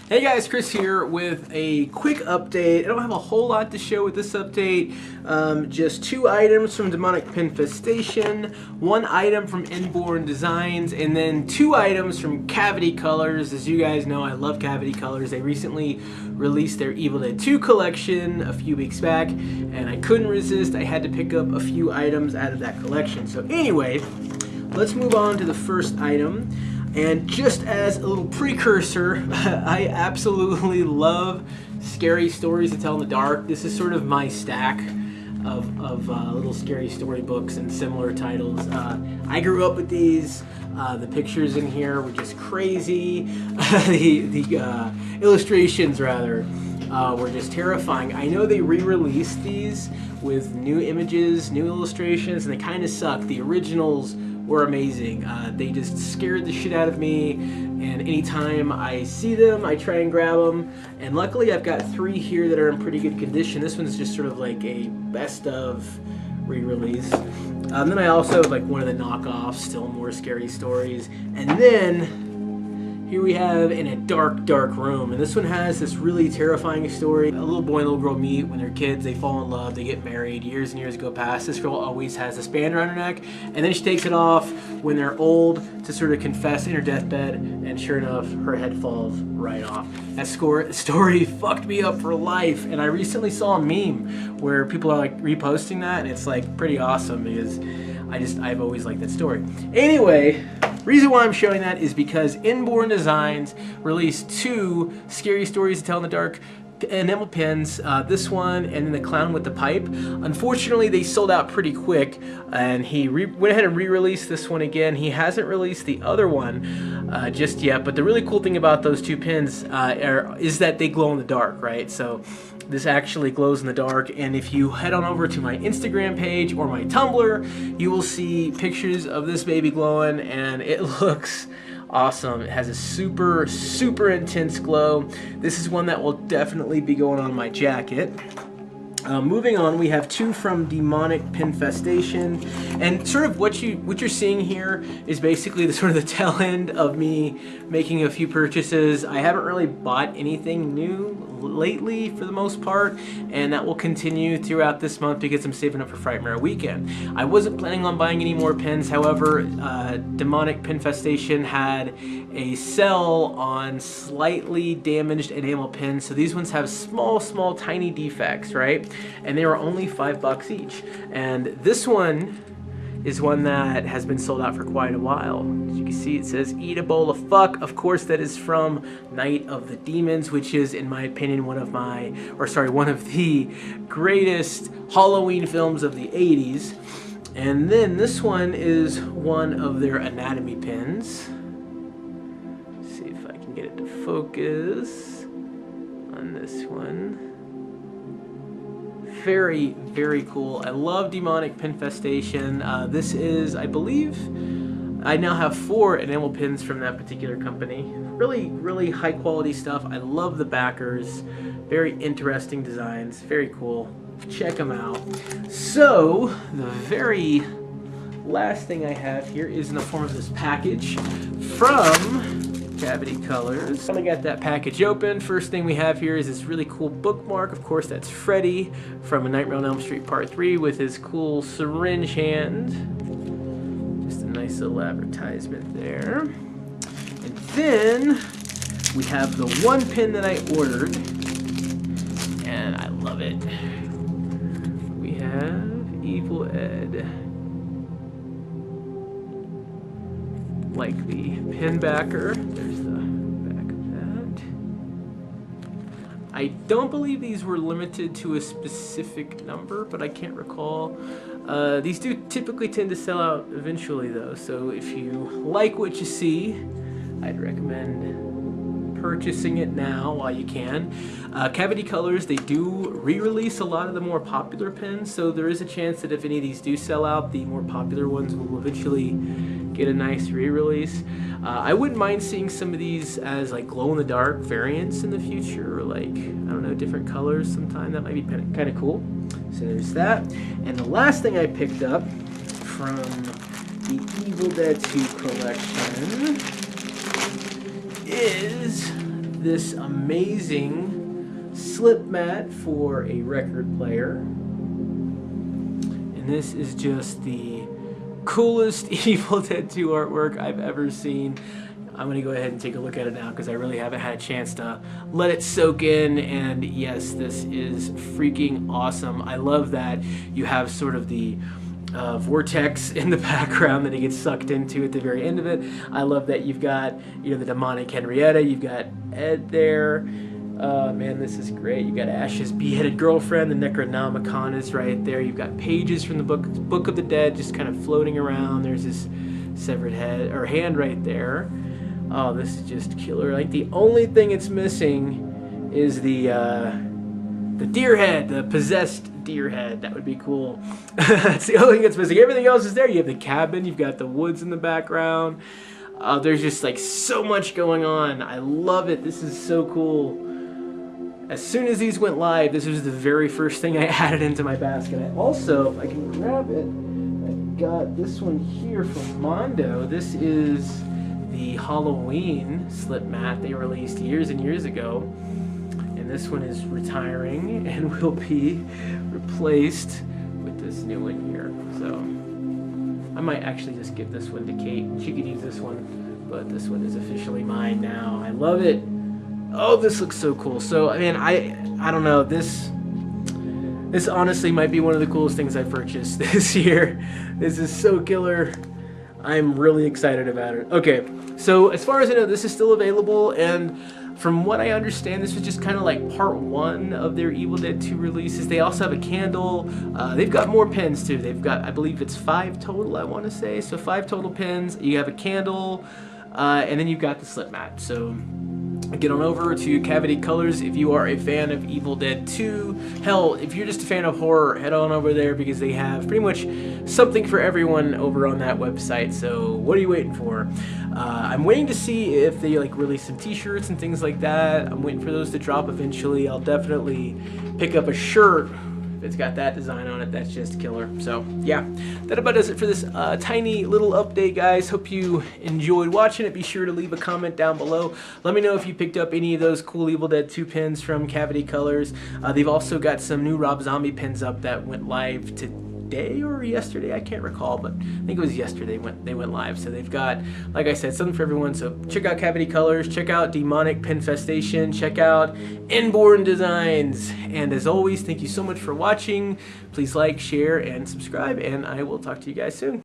Hey guys, Chris here with a quick update. I don't have a whole lot to show with this update. Just 2 items from Demonic Pinfestation, 1 item from Inborn Designs, and then 2 items from Cavity Colors. As you guys know, I love Cavity Colors. They recently released their Evil Dead 2 collection a few weeks back, and I couldn't resist. I had to pick up a few items out of that collection. So anyway, let's move on to the first item. And just as a little precursor, I absolutely love scary stories to tell in the dark. This is sort of my stack of little scary storybooks and similar titles. I grew up with these. The pictures in here were just crazy. the illustrations, rather, were just terrifying. I know they re-released these with new images, new illustrations, and they kind of suck. The originals were amazing. They just scared the shit out of me, and anytime I see them, I try and grab them. And luckily I've got 3 here that are in pretty good condition. This one's just sort of like a best of re-release. Then I also have like one of the knockoffs, still more scary stories. And then here we have In a Dark, Dark Room, and this one has this really terrifying story. A little boy and little girl meet when they're kids, they fall in love, they get married, years and years go past. This girl always has this band around her neck, and then she takes it off when they're old to sort of confess in her deathbed, and sure enough, her head falls right off. That story fucked me up for life, and I recently saw a meme where people are like reposting that, and it's like pretty awesome because I've always liked that story. Anyway, reason why I'm showing that is because Inborn Designs released 2 scary stories to tell in the dark enamel pins, this one and then the clown with the pipe. Unfortunately, they sold out pretty quick, and he went ahead and re-released this one again. He hasn't released the other one just yet, but the really cool thing about those 2 pins is that they glow in the dark, right? So this actually glows in the dark, and if you head on over to my Instagram page or my Tumblr, you will see pictures of this baby glowing, and it looks awesome. It has a super, super intense glow. This is one that will definitely be going on my jacket. Moving on, we have 2 from Demonic Pinfestation, and sort of what you're seeing here is basically the sort of the tail end of me making a few purchases. I haven't really bought anything new lately for the most part, and that will continue throughout this month because I'm saving up for Frightmare weekend. I wasn't planning on buying any more pins, however, Demonic Pinfestation had a sale on slightly damaged enamel pins, so these ones have small tiny defects, right? And they were only $5 each, and this one is one that has been sold out for quite a while. As you can see, it says "Eat a bowl of fuck." Of course, that is from Night of the Demons, which is, in my opinion, one of the greatest Halloween films of the 80s. And then this one is one of their anatomy pins. Let's see if I can get it to focus on this one. Very, very cool. I love Demonic Pinfestation. This is, I believe, I now have 4 enamel pins from that particular company. Really, really high quality stuff. I love the backers. Very interesting designs. Very cool. Check them out. So, the very last thing I have here is in the form of this package from Cavity Colors. I got that package open. First thing we have here is this really cool bookmark. Of course, that's Freddy from A Nightmare on Elm Street Part 3 with his cool syringe hand. Just a nice little advertisement there. And then we have the 1 pin that I ordered, and I love it. We have Evil Ed. Like the pin backer. There's the back of that. I don't believe these were limited to a specific number, but I can't recall. These do typically tend to sell out eventually though, so if you like what you see, I'd recommend purchasing it now while you can. Cavity Colors, they do re-release a lot of the more popular pins, so there is a chance that if any of these do sell out, the more popular ones will eventually get a nice re-release. I wouldn't mind seeing some of these as like glow-in-the-dark variants in the future, or like, I don't know, different colors sometime. That might be kind of cool. So there's that. And the last thing I picked up from the Evil Dead 2 collection is this amazing slip mat for a record player. And this is just the coolest Evil Dead 2 artwork I've ever seen. I'm going to go ahead and take a look at it now because I really haven't had a chance to let it soak in. And yes, this is freaking awesome. I love that you have sort of the vortex in the background that he gets sucked into at the very end of it. I love that you've got, you know, the demonic Henrietta, you've got Ed there. Man, this is great. You've got Ash's beheaded girlfriend, the Necronomicon is right there. You've got pages from the Book of the Dead just kind of floating around. There's this severed head or hand right there. Oh, this is just killer. Like, the only thing it's missing is the deer head, the possessed deer head. That would be cool. That's the only thing that's missing. Everything else is there. You have the cabin, you've got the woods in the background. There's just like so much going on. I love it. This is so cool. As soon as these went live, this was the very first thing I added into my basket. I also, if I can grab it, I got this one here from Mondo. This is the Halloween slip mat they released years and years ago. And this one is retiring and will be replaced with this new one here. So I might actually just give this one to Kate. She could use this one, but this one is officially mine now. I love it. Oh, this looks so cool. So, I mean, I don't know. This honestly might be one of the coolest things I've purchased this year. This is so killer. I'm really excited about it. Okay, so as far as I know, this is still available, and from what I understand, this was just kind of like part one of their Evil Dead 2 releases. They also have a candle. They've got more pins too. They've got, I believe it's 5 total, I want to say. So 5 total pins. You have a candle, and then you've got the slip mat. So get on over to Cavity Colors if you are a fan of Evil Dead 2. Hell, if you're just a fan of horror, head on over there because they have pretty much something for everyone over on that website. So what are you waiting for? I'm waiting to see if they like release some t-shirts and things like that. I'm waiting for those to drop eventually. I'll definitely pick up a shirt if it's got that design on it. That's just killer. So yeah, that about does it for this tiny little update, guys. Hope you enjoyed watching it. Be sure to leave a comment down below. Let me know if you picked up any of those cool Evil Dead 2 pins from Cavity Colors. They've also got some new Rob Zombie pins up that went live today or yesterday, I can't recall, but I think it was yesterday they went live. So they've got, like I said, something for everyone. So check out Cavity Colors, check out Demonic Pinfestation, check out Inborn Designs, and as always, thank you so much for watching. Please like, share, and subscribe, and I will talk to you guys soon.